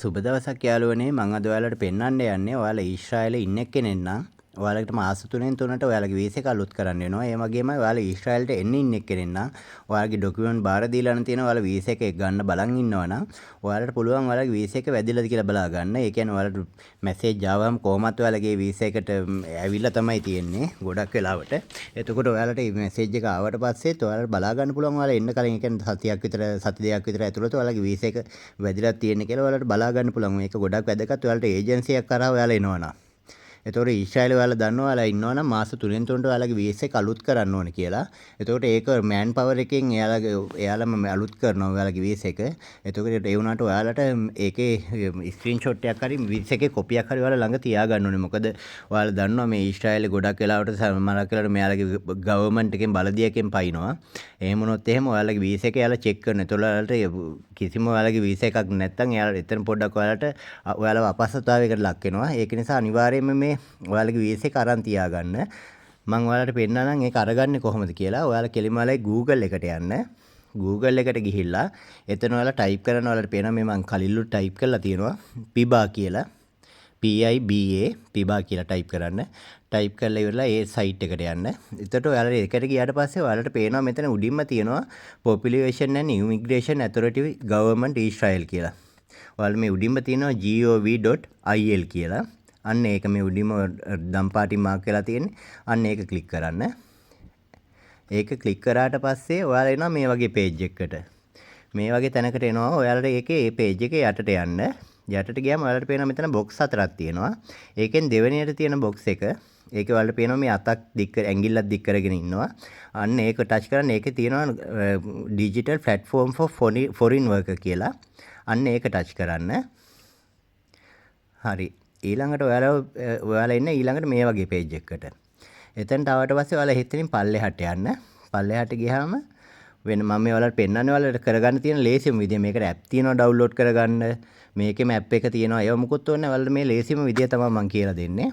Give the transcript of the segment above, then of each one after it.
සුබ දවසක් යාළුවනේ මම අද ඔයාලට පෙන්වන්න යන්නේ ඔයාලා ඊශ්‍රායලයේ ඉන්න කෙනෙක් නම් ඔයාලට මාස 3න් 3ට ඔයාලගේ වීසා එක අලුත් කරන්න වෙනවා. ඒ වගේම ඔයාලා ඊශ්‍රායලට එන්න ඉන්න කෙනෙක් නම් ඔයාලගේ ඩොකියුමන්ට් බාර දීලා තියෙනවා. ඔයාලා වීසා එක ගන්න බලන් ඉන්නවා නම් ඔයාලට පුළුවන් ඔයාලගේ වීසා එක වැදිලාද කියලා බලා ගන්න. ඒ කියන්නේ ඔයාලට මැසේජ් ආවම කොහොමත් ඔයාලගේ වීසා එකට ඇවිල්ලා තමයි තියෙන්නේ ගොඩක් වෙලාවට. එතකොට ඔයාලට මේ මැසේජ් එක ආවට පස්සෙත් ඔයාලට බලා ගන්න පුළුවන් ඔයාලා එන්න කලින් ඒ කියන්නේ සතියක් විතර සති දෙකක් විතර ඇතුළත ඔයාලගේ වීසා එක වැදිලා තියෙන්නේ කියලා ඔයාලට බලා ගන්න පුළුවන්. මේක ගොඩක් වැදගත්. ඔයාලට ඒජන්සියක් කරා ඔයාලා එනවනම්. එතකොට ඊශ්‍රායලේ ඔයාලා දන්නවා ඔයාලා ඉන්නවනම් මාස 3න් 3ට ඔයාලගේ වීසා එක අලුත් කරන්න ඕනේ කියලා. එතකොට ඒක මෑන් පවර් එකෙන් එයාලම අලුත් කරනවා ඔයාලගේ වීසා එක. එතකොට ඒ වුණාට ඔයාලට ඒකේ ස්ක්‍රීන්ෂොට් එකක් හරි වීසා එකේ කොපියක් හරි ඔයාලා ළඟ තියාගන්න ඕනේ. මොකද ඔයාලා දන්නවා මේ ඊශ්‍රායලේ ගොඩක් වෙලාවට සමහරක් වෙලාවට මෙයාලගේ ගවර්න්මන්ට් එකෙන් බලදියකින් පයින්නවා. එහෙම වුණොත් එහෙම ඔයාලගේ වීසා එක එයාලා චෙක් කරනවා. එතකොට ඔයාලට කිසිම ඔයාලගේ වීසා එකක් නැත්නම් එයාලා එතන පොඩ්ඩක් ඔයාලව අපහසුතාවයකට ලක් වෙනවා. ඒක නිසා අනිවාර්යයෙන්ම මේ ඔයාලගේ වීසා එක අරන් තියාගන්න. මම ඔයාලට පෙන්නන්නම් ඒක අරගන්නේ කොහොමද කියලා. ඔයාලා කෙලින්ම ඔයාලා Google එකට යන්න. Google එකට ගිහිල්ලා එතන ඔයාලා ටයිප් කරන ඔයාලට පේනවා මේ මම කලින්ලු ටයිප් කරලා තියෙනවා PIBA කියලා. PIBA PIBA කියලා ටයිප් කරන්න. ටයිප් කරලා ඉවරලා ඒ සයිට් එකට යන්න. එතකොට ඔයාලා ඒකට ගියාට පස්සේ ඔයාලට පේනවා මෙතන උඩින්ම තියෙනවා Population and Immigration Authority Government Israel කියලා. ඔයාලා මේ උඩින්ම තියෙනවා gov.il කියලා. අන්න ඒක මේ උඩින්ම දම් පාටින් මාක් වෙලා තියෙන්නේ. අන්න ඒක ක්ලික් කරන්න. ඒක ක්ලික් කරාට පස්සේ ඔයාලා එනවා මේ වගේ පේජ් එකකට. මේ වගේ තැනකට එනවා. ඔයාලට ඒකේ මේ පේජ් එකේ යටට යන්න. යටට ගියාම ඔයාලට පේනවා මෙතන බොක්ස් හතරක් තියෙනවා. ඒකෙන් දෙවෙනියට තියෙන බොක්ස් එක. ඒකේ ඔයාලට පේනවා මේ අතක් දික් ඇඟිල්ලක් දික් කරගෙන ඉන්නවා. අන්න ඒක ටච් කරන්න ඒකේ තියෙනවා digital platform for foreign worker කියලා. අන්න ඒක ටච් කරන්න. හරි. ඊළඟට ඔයාලා ඉන්න ඊළඟට මේ වගේ පේජ් එකකට. එතනට ආවට පස්සේ ඔයාලා හිතෙනින් පල්ලෙහාට යන්න. පල්ලෙහාට ගියාම වෙන මම මේ ඔයාලට පෙන්නන්නේ ඔයාලට කරගන්න තියෙන ලේසිම විදිය. මේකට ඇප් තියෙනවා ඩවුන්ලෝඩ් කරගන්න. මේකෙම ඇප් එක තියෙනවා. ඒව මුකුත් ඕනේ ඔයාලට මේ ලේසිම විදිය තමයි මම කියලා දෙන්නේ.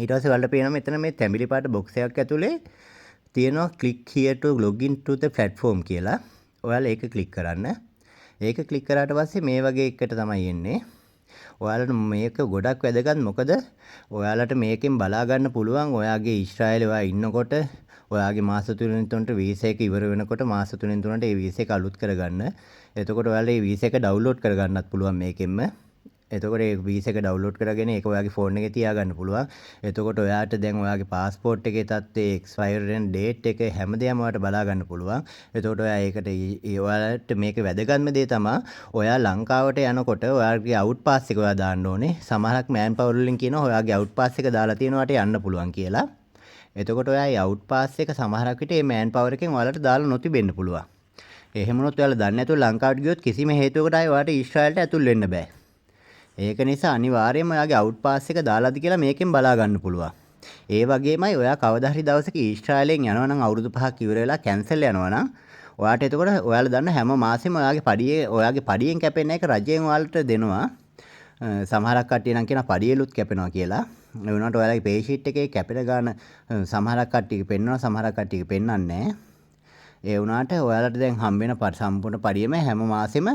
ඊට පස්සේ ඔයාලට පේනවා මෙතන මේ තැඹිලි පාට බොක්ස් එකක් ඇතුලේ තියෙනවා click here to log in to the platform කියලා. ඔයාලා ඒක ක්ලික් කරන්න. ඒක ක්ලික් කරාට පස්සේ මේ වගේ එකට තමයි එන්නේ. ඔයාලට මේක ගොඩක් වැදගත්. මොකද ඔයාලට මේකෙන් බලා ගන්න පුළුවන් ඔයාගේ ඊශ්‍රායලේ ඔයා ඉන්නකොට ඔයාගේ මාස 3න් 3ට වීසා එක ඉවර වෙනකොට මාස 3න් 3ට ඒ වීසා එක අලුත් කරගන්න. එතකොට ඔයාලා මේ වීසා එක ඩවුන්ලෝඩ් කරගන්නත් පුළුවන් මේකෙන්ම. එතකොට ඒ වීසා එක ඩවුන්ලෝඩ් කරගෙන ඒක ඔයාගේ ෆෝන් එකේ තියාගන්න පුළුවන්. එතකොට ඔයාට දැන් ඔයාගේ પાස්පෝර්ට් එකේ තත්ත්වය එක්ස්පයර් වෙන ඩේට් එක හැමදේම ඔයාට බලා ගන්න පුළුවන්. එතකොට ඔයා ඒකට ඔයාලට මේක වැදගත්ම දේ තමයි ඔයා ලංකාවට යනකොට ඔයාගේ අවුට් පාස් එක ඔයා දාන්න ඕනේ. සමහරක් මෑන් පවර් වලින් කියනවා ඔයාගේ අවුට් පාස් එක දාලා තියෙනවාට යන්න පුළුවන් කියලා. එතකොට ඔයා ඒ අවුට් පාස් එක සමහරක් විට මේ මෑන් පවර් එකෙන් ඔයාලට දාලා නොතිබෙන්න පුළුවන්. එහෙම වුණොත් ඔයාලා දන්නේ නැතුව ලංකාවට ගියොත් කිසිම හේතුවකට ආයේ ඔයාට ඊශ්‍රායලට ඇතුල් වෙන්න බෑ. ඒක නිසා අනිවාර්යයෙන්ම ඔයාගේ අවුට් පාස් එක දාලාද කියලා මේකෙන් බලා ගන්න පුළුවන්. ඒ වගේමයි ඔයා කවදා හරි දවසක ඊශ්‍රායලෙන් යනවා නම් අවුරුදු 5ක් ඉවර වෙලා කැන්සල් යනවා නම් ඔයාට එතකොට ඔයාලා දන්න හැම මාසෙම ඔයාගේ පඩියෙන් කැපෙන එක රජයෙන් ඔයාලට දෙනවා. සමහරක් කට්ටිය නම් කියන පඩියලුත් කැපෙනවා කියලා. ඒ වුණාට ඔයාලගේ පේ ෂීට් එකේ කැපෙන ගාන සමහරක් කට්ටියක පෙන්වනවා සමහරක් කට්ටියක පෙන්වන්නේ නැහැ. ඒ වුණාට ඔයාලට දැන් හම්බෙන සම්පූර්ණ පඩියම හැම මාසෙම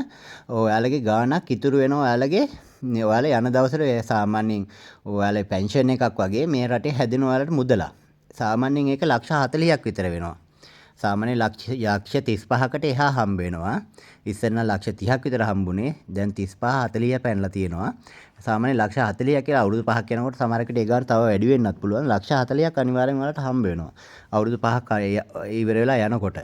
ඔයාලගේ ගාණක් ඉතුරු වෙනවා ඔයාලා යන දවසට සාමාන්‍යයෙන් ඔයාලේ පෙන්ෂන් එකක් වගේ මේ රටේ හැදෙන ඔයාලට මුදලක්. සාමාන්‍යයෙන් ඒක ලක්ෂ 40ක් විතර වෙනවා. සාමාන්‍යයෙන් ලක්ෂ 35කට එහා හම්බ වෙනවා. ඉස්සෙල්ලා ලක්ෂ 30ක් විතර හම්බුනේ. දැන් 35 40 පැනලා තියෙනවා. සාමාන්‍යයෙන් ලක්ෂ 40 කියලා අවුරුදු 5ක් යනකොට සමහරකට ඒ ගාන තව වැඩි වෙන්නත් පුළුවන්. ලක්ෂ 40ක් අනිවාර්යෙන් ඔයාලට හම්බ වෙනවා. අවුරුදු 5ක් ඉවර වෙලා යනකොට.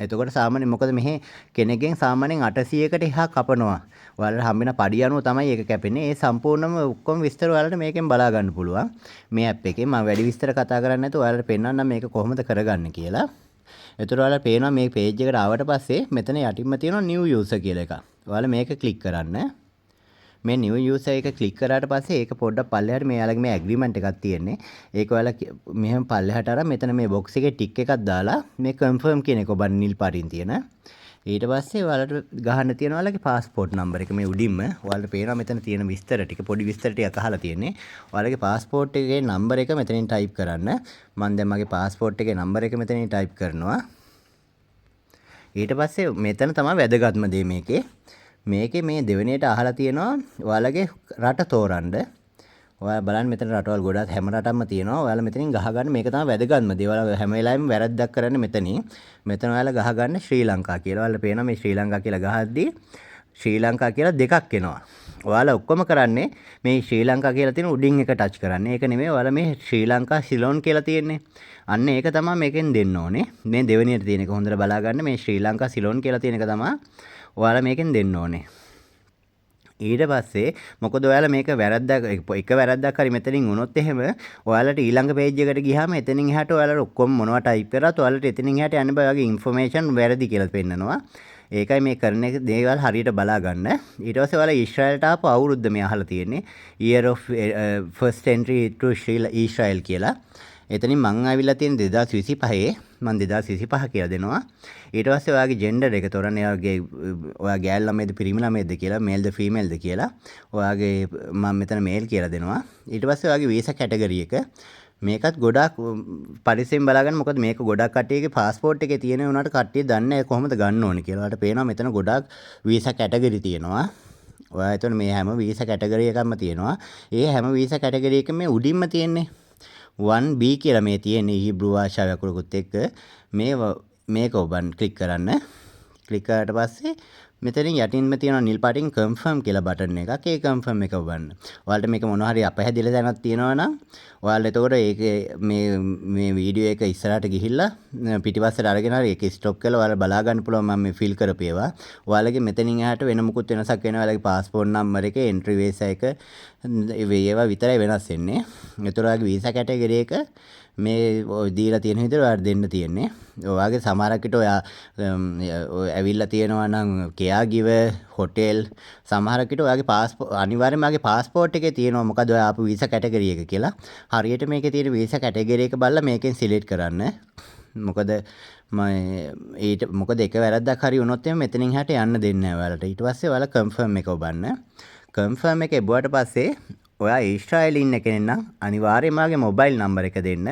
එතකොට සාමාන්‍යයෙන් මොකද මෙහි කෙනෙක්ගෙන් සාමාන්‍යයෙන් 800කට එහා කපනවා. ඔයාලට හම්බෙන පඩිය අනුව තමයි ඒක කැපෙන්නේ. ඒ සම්පූර්ණම ඔක්කොම විස්තර ඔයාලට මේකෙන් බලා ගන්න පුළුවන්. මේ ඇප් එකේ මම වැඩි විස්තර කතා කරන්නේ නැතුව ඔයාලට පෙන්නන්නම් මේක කොහොමද කරගන්නේ කියලා. එතකොට ඔයාලා පේනවා මේ පේජ් එකට ආවට පස්සේ මෙතන යටින්ම තියෙනවා new user කියලා එකක්. ඔයාලා මේක ක්ලික් කරන්න. මේ new user එක ක්ලික් කරාට පස්සේ ඒක පොඩ්ඩක් පල්ලෙහාට මෙයාලගේ මේ ඇග්‍රීමන්ට් එකක් තියෙන්නේ. ඒක ඔයාලා මෙහෙම පල්ලෙහාට අරන් මෙතන මේ බොක්ස් එකේ ටික් එකක් දාලා මේ confirm කියන එක ඔබන් නිල් පාටින් තියෙන. ඊට පස්සේ ඔයාලට ගහන්න තියෙන ඔයාලගේ પાස්පෝර්ට් නම්බර් එක මේ උඩින්ම ඔයාලට පේනවා මෙතන තියෙන විස්තර ටික පොඩි විස්තර ටිකක් අහලා තියෙන්නේ. ඔයාලගේ પાස්පෝර්ට් එකේ නම්බර එක මෙතනින් ටයිප් කරන්න. මම දැන් මගේ પાස්පෝර්ට් එකේ නම්බර එක මෙතනින් ටයිප් කරනවා. ඊට පස්සේ මෙතන තමයි වැදගත්ම දේ මේකේ. මේකේ මේ දෙවෙනියට අහලා තියෙනවා ඔයාලගේ රට තෝරන්න. ඔයාලා බලන්න මෙතන රටවල් ගොඩාක් හැම රටක්ම තියෙනවා. ඔයාලා මෙතනින් ගහගන්න මේක තමයි වැදගත්ම දේ. ඔයාලා හැම වෙලාවෙම වැරද්දක් කරන්නේ මෙතනින්. මෙතන ඔයාලා ගහගන්න ශ්‍රී ලංකා කියලා. ඔයාලා පේනවා මේ ශ්‍රී ලංකා කියලා ගහද්දී ශ්‍රී ලංකා කියලා දෙකක් එනවා. ඔයාලා ඔක්කොම කරන්නේ මේ ශ්‍රී ලංකා කියලා තියෙන උඩින් එක ටච් කරන්නේ. ඒක නෙමෙයි ඔයාලා මේ ශ්‍රී ලංකා සිලෝන් කියලා තියෙන්නේ. අන්න ඒක තමයි මේකෙන් දෙන්න ඕනේ. මේ දෙවෙනියට තියෙන එක හොඳට බලා ගන්න. මේ ශ්‍රී ලංකා සිලෝන් කියලා තියෙන එක තමයි ඔයාලා මේකෙන් දෙන්න ඕනේ. ඊට පස්සේ මොකද ඔයාලා මේක වැරද්දක් එක වැරද්දක් හරි මෙතනින් වුණොත් එහෙම ඔයාලට ඊළඟ පේජ් එකට ගියාම එතනින් එහාට ඔයාලට ඔක්කොම මොනවා ටයිප් කරත් ඔයාලට එතනින් එහාට යන්න බෑ වගේ ඉන්ෆර්මේෂන් වැරදි කියලා පෙන්නනවා. ඒකයි මේ කරන එක දේවල් හරියට බලා ගන්න. ඊට පස්සේ ඔයාලා ඊශ්‍රායලට ආපු අවුරුද්ද මේ අහලා තියෙන්නේ year of first entry to Israel කියලා. එතනින් මං ආවිල්ලා තියෙන 2025 මං 2025 කියලා දෙනවා. ඊට පස්සේ ඔයාගේ ජෙන්ඩර් එක තොරන්න ඔයා ගෑල් ළමයිද පිරිමි ළමයිද කියලා මේල්ද ෆීමේල්ද කියලා ඔයාගේ මම මෙතන මේල් කියලා දෙනවා. ඊට පස්සේ ඔයාගේ වීසා කැටගරි එක මේකත් ගොඩාක් පරිස්සෙන් බලාගන්න. මොකද මේක ගොඩක් කට්ටියගේ પાස්පෝර්ට් එකේ තියෙන උනාට කට්ටිය දන්නේ නැහැ කොහොමද ගන්න ඕනේ කියලා. ඔයාලට පේනවා මෙතන ගොඩාක් වීසා කැටගරි තියෙනවා. ඔයා එතන මේ හැම වීසා කැටගරි එකක්ම තියෙනවා. ඒ හැම වීසා කැටගරි එකම මේ උඩින්ම තියෙන්නේ 1B කියලා මේ තියෙන්නේ හීබ්‍රු භාෂාව අකුරකුත් එක්ක මේක ඔබන් ක්ලික් කරන්න. ක්ලික් කරාට පස්සේ මෙතනින් යටින්ම තියෙනවා නිල් පාටින් කන්ෆර්ම් කියලා බටන් එකක්. ඒ කන්ෆර්ම් එක ඔබන්න. ඔයාලට මේක මොනවා හරි අපහැදිලා දැනක් තියෙනවා නම් ඔයාලා එතකොට ඒකේ මේ වීඩියෝ එක ඉස්සරහට ගිහිල්ලා පිටිපස්සට අරගෙන හරි ඒක ස්ටොප් කරලා ඔයාලා බලා ගන්න පුළුවන් මම මේ ෆිල් කරපේවා. ඔයාලගේ මෙතනින් එහාට වෙන මුකුත් වෙනසක් වෙනවා. ඔයාලගේ පාස්පෝර්ට් නම්බර් එක එන්ට්‍රි වීසා එක ඒවා විතරයි වෙනස් වෙන්නේ. ඒතර ඔයාගේ වීසා කැටගරි එක මේ දීලා තියෙන විදිහට ඔයාලට දෙන්න තියෙන්නේ. ඔයාගේ සමහරකට ඔයා ඇවිල්ලා තියෙනවා නම් කෙයා ගිව හොටෙල් සමහරකට ඔයාගේ අනිවාර්යයෙන්ම ඔයාගේ පාස්පෝර්ට් එකේ තියෙනවා මොකද ඔයා ආපු වීසා කැටගරි එක කියලා. හරියට මේකේ තියෙන වීසා කැටගරි එක බලලා මේකෙන් සිලෙක්ට් කරන්න. මොකද මොකද එක වැරද්දක් හරි වුණොත් එහම මෙතනින් එහාට යන්න දෙන්නේ නැහැ ඔයාලට. ඊට පස්සේ ඔයාලා කන්ෆර්ම් එක ඔබන්න. කන්ෆර්ම් එක එබුවට පස්සේ ඔයා ඊශ්‍රායලේ ඉන්න කෙනෙක් නම් අනිවාර්යයෙන්ම ඔයාගේ මොබයිල් නම්බර් එක දෙන්න.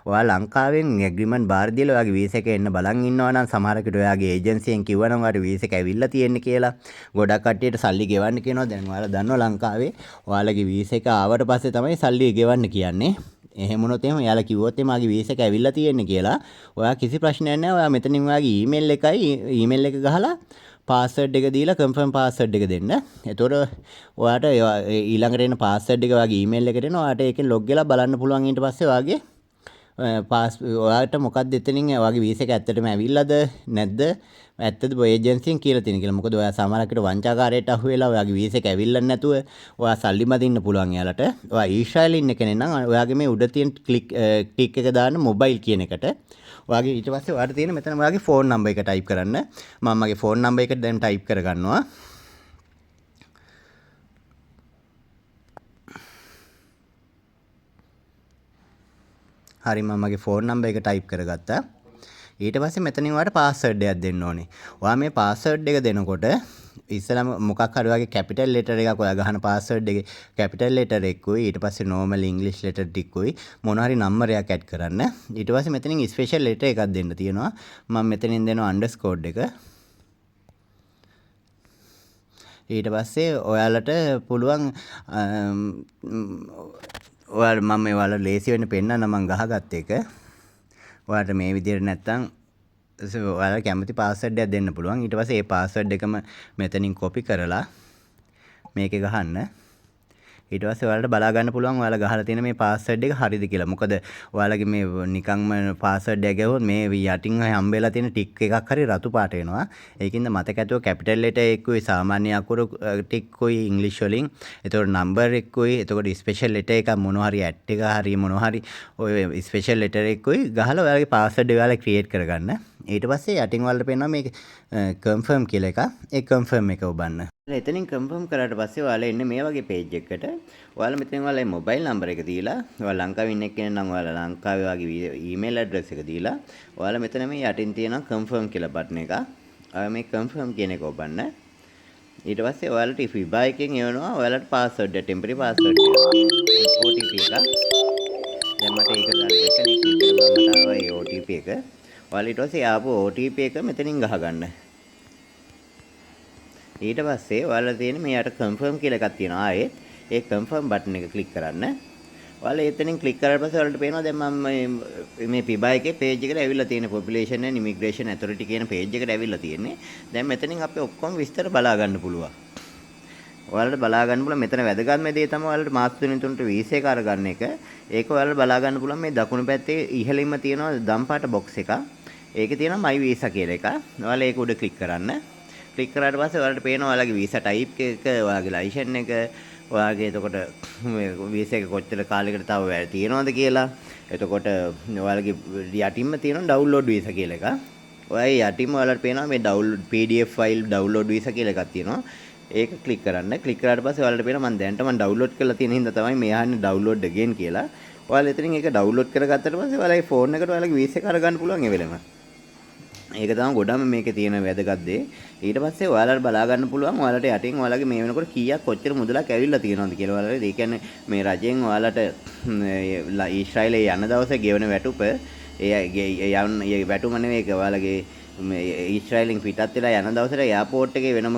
ඔයා ලංකාවෙන් ඇග්‍රීමන්ට් බාර දීලා ඔයාගේ වීසා එක එන්න බලන් ඉන්නවා නම් සමහරකට ඔයාගේ ඒජන්සියෙන් කිව්වනම් ඔයාට වීසා එක ඇවිල්ලා තියෙන්නේ කියලා. ගොඩක් කට්ටියට සල්ලි ගෙවන්න කියනවා. දැන් ඔයාලා දන්නවා ලංකාවේ ඔයාලගේ වීසා එක ආවට පස්සේ තමයි සල්ලි ගෙවන්න කියන්නේ. එහෙම වුණොත් එහෙම එයාලා කිව්වොත් එමාගේ වීසා එක ඇවිල්ලා තියෙන්නේ කියලා ඔයා කිසි ප්‍රශ්නයක් නැහැ. ඔයා මෙතනින් ඔයාගේ ඊමේල් එක ගහලා පාස්වර්ඩ් එක දීලා කන්ෆර්ම් පාස්වර්ඩ් එක දෙන්න. එතකොට ඔයාට ඊළඟට එන පාස්වර්ඩ් එක ඔයාගේ ඊමේල් එකට එනවා. ඔයාට ඒකෙන් ලොග් වෙලා බලන්න පුළුවන්. ඊට පස්සේ ඔයාගේ ඔයාට මොකක්ද එතනින් ඔයාගේ වීසා එක ඇත්තටම ඇවිල්ලාද නැද්ද? ඇත්තද ඒජන්සියෙන් කියලා තියෙන කියලා. මොකද ඔයා සමහරකට වංචාකාරයට අහු වෙලා ඔයාගේ වීසා එක ඇවිල්ලා නැතුව ඔයා සල්ලි මදින්න පුළුවන් එයාලට. ඔයා ඊශ්‍රායලේ ඉන්න කෙනෙක් නම් ඔයාගේ මේ උඩ තියෙන ටික් එක දාන්න මොබයිල් කියන එකට. ඔයාගේ ඊට පස්සේ ඔයාට තියෙන මෙතන ඔයාගේ ෆෝන් නම්බර් එක ටයිප් කරන්න. මම මගේ ෆෝන් නම්බර් එක දැන් ටයිප් කරගන්නවා. හරි මම මගේ ෆෝන් නම්බර් එක ටයිප් කරගත්තා. ඊට පස්සේ මෙතනින් ඔයාලට පාස්වර්ඩ් එකක් දෙන්න ඕනේ. ඔයා මේ පාස්වර්ඩ් එක දෙනකොට ඉස්සලම මොකක් හරි වගේ කැපිටල් ලෙටර් එකක් ඔයා ගහන පාස්වර්ඩ් එකේ කැපිටල් ලෙටර් එකකුයි ඊට පස්සේ නෝමල් ඉංග්‍රීසි ලෙටර් ටිකකුයි මොන හරි නම්බරයක් ඇඩ් කරන්න. ඊට පස්සේ මෙතනින් ස්පෙෂල් ලෙටර් එකක් දෙන්න තියෙනවා. මම මෙතනින් දෙනවා අන්ඩර්ස්කෝර් එක. ඊට පස්සේ ඔයාලට පුළුවන් මම මේ ඔයාලට ලේසි වෙන්න පෙන්නන්න මම ගහගත්ත එක. ඔයාලට මේ විදිහට නැත්තම් ඔයාලා කැමති පාස්වර්ඩ් එකක් දෙන්න පුළුවන්. ඊට පස්සේ ඒ පාස්වර්ඩ් එකම මෙතනින් කොපි කරලා මේකේ ගහන්න. ඊට පස්සේ ඔයාලට බලා ගන්න පුළුවන් ඔයාලා ගහලා තියෙන මේ පාස්වර්ඩ් එක හරියද කියලා. මොකද ඔයාලගේ මේ නිකන්ම පාස්වර්ඩ් එක ගැහුවොත් මේ යටින් හම්බෙලා තියෙන ටික් එකක් හරි රතු පාට වෙනවා. ඒකින්ද මතක ඇතුව කැපිටල් ලෙටර් එකකුයි සාමාන්‍ය අකුරු ටිකකුයි ඉංග්‍රීසි වලින් එතකොට නම්බර් එකකුයි එතකොට ස්පෙෂල් ලෙටර් එකක් මොනවා හරි ඇට් එක හරි මොනවා හරි ඔය ස්පෙෂල් ලෙටර් එකකුයි ගහලා ඔයාලගේ පාස්වර්ඩ් එක ඔයාලා ක්‍රියේට් කරගන්න. ඊට පස්සේ යටින් වලට පේනවා මේ කන්ෆර්ම් කියලා එක. ඒ කන්ෆර්ම් එක ඔබන්න. එතනින් කන්ෆර්ම් කරාට පස්සේ ඔයාලා එන්නේ මේ වගේ පේජ් එකකට. ඔයාලා මෙතන ඔයාලා මොබයිල් නම්බර් එක දීලා ඔයාලා ලංකාවේ ඉන්න කෙනෙක් නම් ඔයාලා ලංකාවේ වගේ ඊමේල් ඇඩ්‍රස් එක දීලා ඔයාලා මෙතන මේ යටින් තියෙන කන්ෆර්ම් කියලා බටන් එක. මේ කන්ෆර්ම් කියන එක ඔබන්න. ඊට පස්සේ ඔයාලට FIBA එකෙන් එවනවා ඔයාලට පාස්වර්ඩ් එක ටෙම්පරරි පාස්වර්ඩ් එක OTP එක. දැන් මට ඒක ගන්න එක නේ මට ආවා ඒ OTP එක. ඔයාලා ඊට පස්සේ ආපු OTP එක මෙතනින් ගහගන්න. ඊට පස්සේ ඔයාලා තියෙන මේ යට confirm කියලා එකක් තියෙනවා ආයෙත්. ඒ confirm button එක click කරන්න. ඔයාලා එතනින් click කරලා පස්සේ ඔයාලට පේනවා දැන් මම මේ PIBA එකේ page එකට ඇවිල්ලා තියෙන population and immigration authority කියන page එකට ඇවිල්ලා තියෙන්නේ. දැන් මෙතනින් අපි ඔක්කොම විස්තර බලා ගන්න පුළුවන්. ඔයාලට බලා ගන්න පුළුවන් මෙතන වැදගත්ම දේ තමයි ඔයාලට මාස 3 වීසා එක අරගන්න එක. ඒක ඔයාලට බලා ගන්න පුළුවන් මේ දකුණු පැත්තේ ඉහළින්ම තියෙනවා දම් පාට box එකක්. ඒකේ තියෙනවා my visa කියලා එක. ඔයාලා ඒක උඩ click කරන්න. ක්ලික් කරාට පස්සේ ඔයාලට පේනවා ඔයාලගේ වීසා ටයිප් එක, ඔයාලගේ ලයිසන් එක, ඔයාගේ එතකොට මේ වීසා එක කොච්චර කාලයකට තව තියෙනවද කියලා. එතකොට ඔයාලගේ යටින්ම තියෙනවා ඩවුන්ලෝඩ් වීසා කියලා එක. ඔයා යටින්ම ඔයාලට පේනවා මේ PDF ෆයිල් ඩවුන්ලෝඩ් වීසා කියලා එකක් තියෙනවා. ඒක ක්ලික් කරන්න. ක්ලික් කරාට පස්සේ ඔයාලට පේනවා මම ඩවුන්ලෝඩ් කරලා තියෙන හින්දා තමයි මේ ආන්නේ ඩවුන්ලෝඩ් again කියලා. ඔයාලා එතනින් ඒක ඩවුන්ලෝඩ් කරගත්තට පස්සේ ඔයාලගේ ෆෝන් එකට ඔයාලගේ වීසා එක අරගන්න පුළුවන් ඒ වෙලෙම. ඒක තමයි ගොඩම මේකේ තියෙන වැදගත් දේ. ඊට පස්සේ ඔයාලට බලා ගන්න පුළුවන් ඔයාලට යටින් ඔයාලගේ මේ වෙනකොට කීයක් කොච්චර මුදලක් ඇවිල්ලා තියෙනවද කියලා ඔයාලට. ඒ කියන්නේ මේ රජයෙන් ඔයාලට ඊශ්‍රායලයේ යන දවසේ ගෙවන වැටුප ඒ වැටුම නෙවෙයි ඒක ඔයාලගේ මේ ඊශ්‍රායලෙන් පිටත් වෙලා යන දවසට එයාපෝට් එකේ වෙනම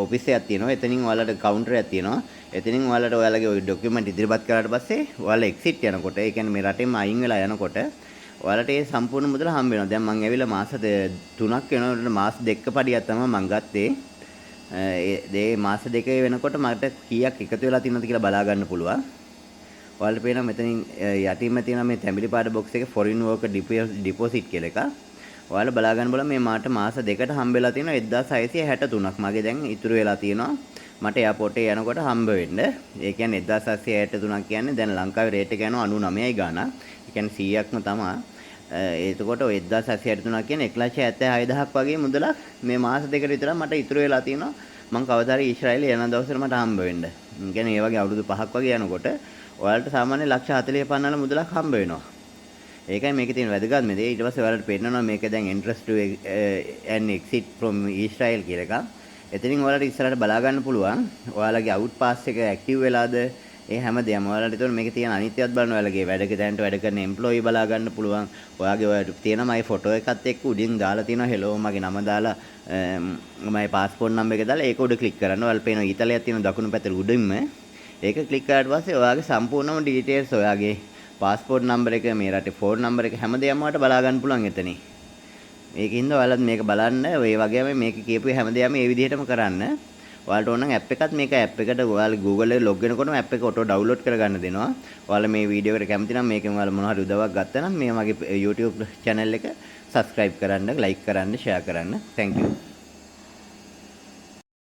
ඔෆිස් එකක් තියෙනවා. එතනින් ඔයාලට කවුන්ටර් එකක් තියෙනවා. එතනින් ඔයාලට ඔයාලගේ ওই ડોකියුමන්ට් ඉදිරිපත් කරාට පස්සේ ඔයාලා එක්සිට් යනකොට ඒ කියන්නේ මේ රටෙන්ම අයින් වෙලා යනකොට ඔයාලට ඒ සම්පූර්ණ මුදල හම්බ වෙනවා. දැන් මම ඇවිල්ලා මාස 3ක් වෙනකොට මාස 2ක පඩියක් තමයි මම ගත්තේ. ඒ මාස 2 වෙනකොට මට කීයක් එකතු වෙලා තියෙනවද කියලා බලා ගන්න පුළුවන්. ඔයාලට පේනවා මෙතනින් යටින්ම තියෙනවා මේ තැඹිලි පාට box එකේ foreign worker deposit කියලා එක. ඔයාලා බලා ගන්න බලන්න මේ මාට මාස 2කට හම්බ වෙලා තියෙනවා 1663ක්. මගේ දැන් ඉතුරු වෙලා තියෙනවා මට එයාපෝට් එකේ යනකොට හම්බ වෙන්න. ඒ කියන්නේ 1663ක් කියන්නේ දැන් ලංකාවේ රේට් එක යනවා 99යි ගාණක්. ඒ කියන්නේ 100ක්ම තමයි. එතකොට ඔය 1663 කියන්නේ 176000ක් වගේ මුදලක් මේ මාස දෙකට විතර මට ඉතුරු වෙලා තියෙනවා. මම කවදා හරි ඊශ්‍රායලයේ යන දවසට මට හම්බ වෙන්න. ඒ කියන්නේ මේ වගේ අවුරුදු 5ක් වගේ යනකොට ඔයාලට සාමාන්‍ය ලක්ෂ 40-50 මුදලක් හම්බ වෙනවා. ඒකයි මේකේ තියෙන වැදගත්ම දේ. ඊට පස්සේ ඔයාලට පේන්නනවා මේක දැන් interest to and exit from Israel කියලා එකක්. එතනින් ඔයාලට ඉස්සරහට බලා ගන්න පුළුවන්. ඔයාලගේ out pass එක active වෙලාද? ඒ හැමදේම ඔයාලට ඒතකොට මේකේ තියෙන අනිත්‍යවත් බලන්න ඔයාලගේ වැඩක තැනට වැඩ කරන employee බලා ගන්න පුළුවන්. ඔයාගේ ඔයාලට තියෙන my photo එකත් එක්ක උඩින් දාලා තියෙනවා hello මගේ නම දාලා my passport number එක දාලා ඒක උඩ click කරන්න. ඔයාලට පේනවා ඊතලයක් තියෙන දකුණු පැත්තේ උඩින්ම. ඒක click කරාට පස්සේ ඔයාගේ සම්පූර්ණම details ඔයාගේ passport number එක මේ රටේ phone number එක හැමදේම ඔයාලට බලා ගන්න පුළුවන් එතනින්. මේකින්ද ඔයාලත් මේක බලන්න. ඒ වගේම මේක කියපු හැමදේම මේ විදිහටම කරන්න. ඔයාලට ඕන නම් app එකත් මේක app එකට ඔයාලා Google එකේ log වෙනකොටම app එක auto download කරගන්න දෙනවා. ඔයාලා මේ වීඩියෝ එකට කැමති නම් මේකෙන් ඔයාලා මොනවා හරි උදව්වක් ගත්තා නම් මේ මගේ YouTube channel එක subscribe කරන්න, like කරන්න, share කරන්න. Thank you.